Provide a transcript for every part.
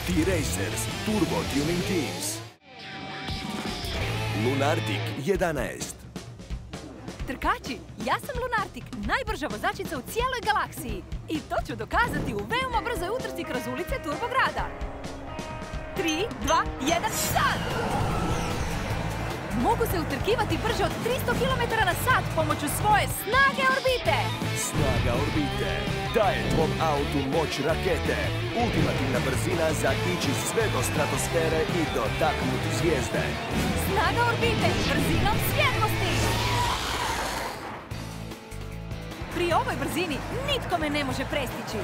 T-Racers Turbo Tuning Teams. Lunartic 11. Trkači, ja sam Lunartic, najbrža vozačica u cijeloj galaksiji. I to ću dokazati u veoma brzoj utrci kroz ulice Turbograda. 3, 2, 1, sad! Mogu se utrkivati brže od 300 km/h pomoću svoje snage orbite. Snaga orbite daje tvom autu moć rakete. Ultimativna brzina za ići sve do stratosfere i dotaknuti zvijezde. Snaga orbite brzinom svjetlosti. Pri ovoj brzini nitko me ne može prestići.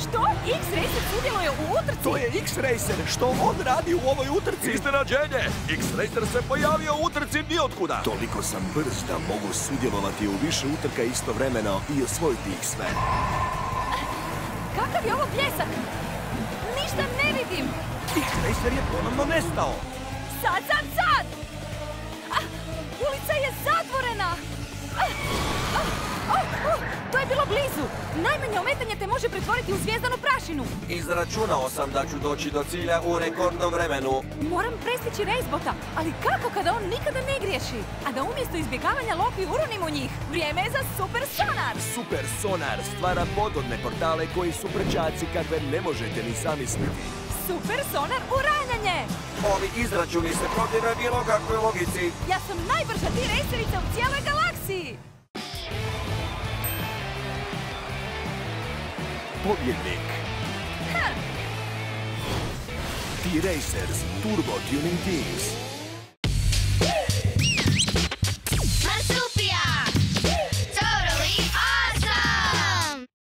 Što? X-Racer sudjeluje u utrci? To je X-Racer! Što on radi u ovoj utrci? Iznenađenje! X-Racer se pojavio u utrci nijotkuda! Toliko sam brz da mogu sudjelovati u više utrka istovremeno i osvojiti ih sve. Kakav je ovo pljesak? Ništa ne vidim! X-Racer je ponovno nestao! Sad! Ulica je zatvorena! To je bilo blizu! Najmanje ometanje te može pretvoriti u zvijezdanu prašinu. Izračunao sam da ću doći do cilja u rekordnom vremenu. Moram prestići racebota, ali kako kada on nikada ne griješi? A da umjesto izbjegavanja lopi uronim u njih? Vrijeme je za Super Sonar! Super Sonar stvara podvodne portale koji su brčaci kakve ne možete ni zamisliti. Super Sonar uranjanje! Ovi izračuni se protive bilo kakvoj logici. Ja sam najbrža T-Racerica u cijeloj galaksiji! Pobjednik. T-Racers Turbo Tuning Teams.